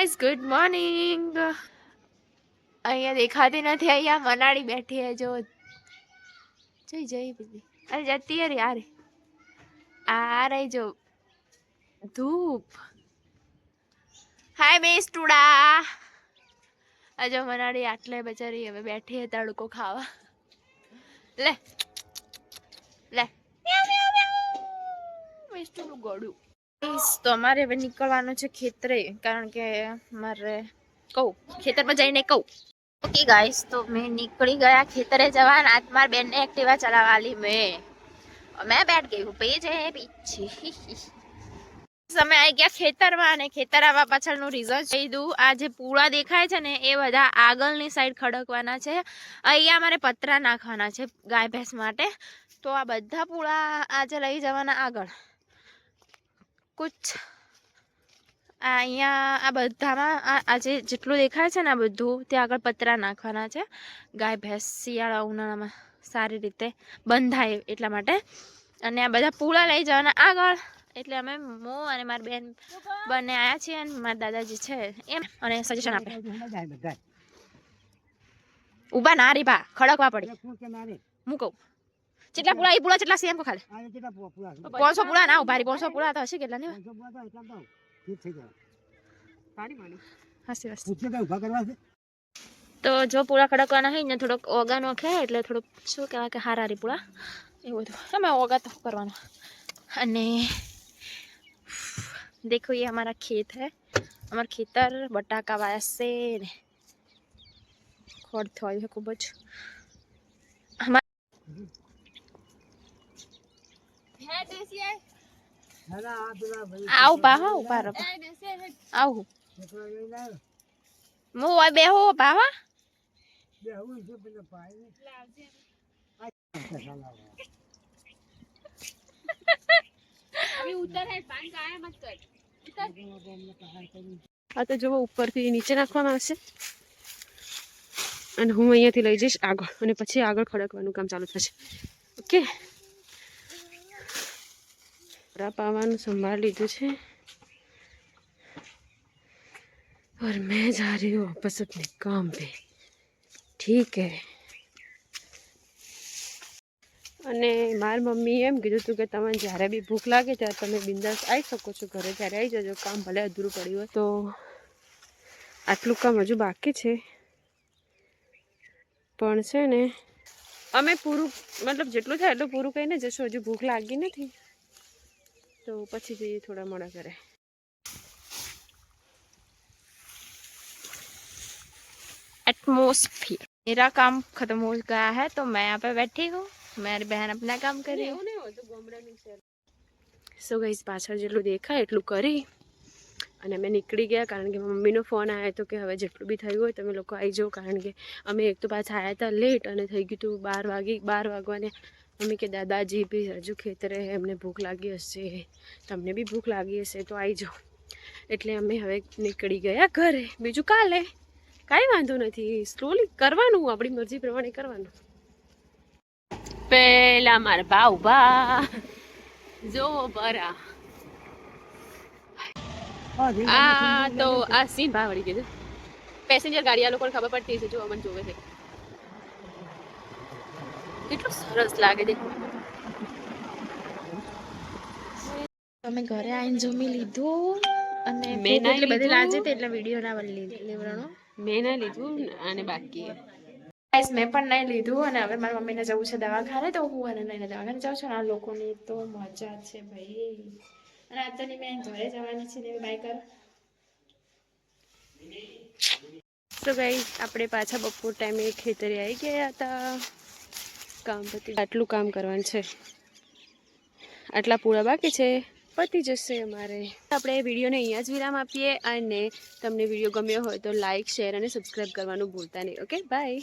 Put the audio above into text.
Guys good morning. અહીંયા દેખાતી નથી, અહીંયા મનાડી બેઠી है जो જઈ જઈ દીદી અરે જતી है यार आ रही जो धूप। हाय मिस टूडा अजो मनाड़ी आटले बेचारी હવે બેઠી है તડકો ખાવા। લે લે મિસ ટૂડું ગોડું। તો અમારે હવે નીકળવાનું છે ખેતરે, કારણ કે મારે કહું ખેતરમાં જઈને કહું। ओके गाइस, तो मैं निकली गया खेतरे जवान। आज मार बहन ने एक्टिवा चलावा ली मैं बैठ गई हूँ पीछे। समय आई गया खेतर में અને ખેતર આવવા પાછળનું રીઝન કહી દઉં। આ જે પૂળા દેખાય છે ને એ બધા આગળની સાઈડ ખડકવાના છે। અહીંયા અમારે પતરા નાખવાના છે ગાય ભેંસ માટે, તો આ બધા પૂળા આજે લઈ જવાના આગળ। કુછ અહીંયા આ બધામાં આજે જેટલું દેખાય છે ને આ બધું ત્યાં આગળ પતરા નાખવાના છે। ગાય ભેંસ શિયાળા ઉનાળામાં સારી રીતે બંધાય એટલા માટે, અને આ બધા પૂળા લઈ જવાના આગળ। એટલે અમે મો અને મારી બેન બંને આવ્યા છીએ અને મારા દાદાજી છે એમ, અને સજેશન આપે। ઊભા ના રે બા, ખડકવા પડે। હું કહું કેટલા પૂળા, એ પૂળા કેટલા સેમ કો ખાલે 500 પૂળા ના ઉભા રી 500 પૂળા તો હશે કેટલા ને તો જો પૂળા ખડકવાના હોય ને થોડોક ઓગાનો છે એટલે થોડુંક શું કહેવાય કે હારારી પૂળા એવું બધું અમે ઓગા તો કરવાના। અને देखो ये हमारा खेत है, हमारा खेतर बटाका वाया से खोड़ थोड़ी है खूब आओ बाहो बारो आओ मु आ बेहो बावा अभी उतर है पान का आया मत कर। આ તો જો ઉપરથી નીચે નાખવામાં આવશે અને હું અહીંયાથી લઈ જઈશ આગળ, અને પછી આગળ ખડકવાનું કામ ચાલુ થશે। ઓકે, પાવાનું સંભાળ લીધું છે और मैं जा रही हूँ वापस अपने काम पे, ठीक है। અને મારી મમ્મી એમ કીધું હતું કે તમને જ્યારે બી ભૂખ લાગે ત્યારે તમે બિંદાસ આવી શકો છો ઘરે, ત્યારે આવી જજો, કામ ભલે અધૂરું પડ્યું હોય। તો આટલું કામ હજુ બાકી છે, પણ છે ને અમે પૂરું મતલબ જેટલું થાય એટલું પૂરું કહીને જશું। હજુ ભૂખ લાગી નથી તો પછી જઈએ થોડા મોડા કરે। एटमॉस्फेयर मेरा काम खत्म हो गया है तो मैं यहाँ पे बैठी हूँ, मेरी बहन अपना काम कर रही है। सो गाइस पाछળ જેટલું દેખાય એટલું કરી અને અમે નીકળી ગયા, કારણ કે મમ્મીનો ફોન આવ્યો હતો કે હવે જેટલું બી થયું હોય તમે લોકો આવી જાઓ, કારણ કે અમે એક તો પાછા આવ્યા હતા લેટ અને થઈ ગયું હતું 12 વાગવાને। મમ્મી કે દાદાજી બી હજુ ખેતરે, એમને ભૂખ લાગી હશે, તમને બી ભૂખ લાગી હશે તો આવી જાઓ। એટલે અમે હવે નીકળી ગયા ઘરે। બીજું કાલે કાંઈ વાંધો નથી, સ્લોલી કરવાનું, આપણી મરજી પ્રમાણે કરવાનું। પેલા મારા બા ઉભા જો બરા આ તો આ સીન બા વળી ગયું। પેસેન્જર ગાડી આ લોકોને ખબર પડતી છે, જો અમને જોવે છે કેટલું સરસ લાગે દેખો। અમે ઘરે આવીને જમી લીધું અને મેં એટલી બધી લાજે તે એટલે વિડીયો ના લેવાનો મેં ના લીધું અને બાકી ગાઈસ મેં પણ નહીં લીધું। અને હવે મારી મમ્મીને જવું છે દવાખાને, તો હું અને લઈને દવાખાને જાઉં છું। આ લોકોની તો મજા છે ભાઈ। અને આ તો નહીં મેં ઘરે જવાની છે ને બાય કર। તો ગાઈસ આપણે પાછા બપોર ટાઈમે ખેતરે આવી ગયા હતા, કામ પતી આટલું કામ કરવાનું છે, આટલા પૂરા બાકી છે, પતી જશે અમારે। આપણે વિડીયોને અહીંયા જ વિરામ આપીએ, અને તમને વિડીયો ગમ્યો હોય તો લાઇક, શેર અને સબસ્ક્રાઈબ કરવાનું ભૂલતા નહીં। Okay bye.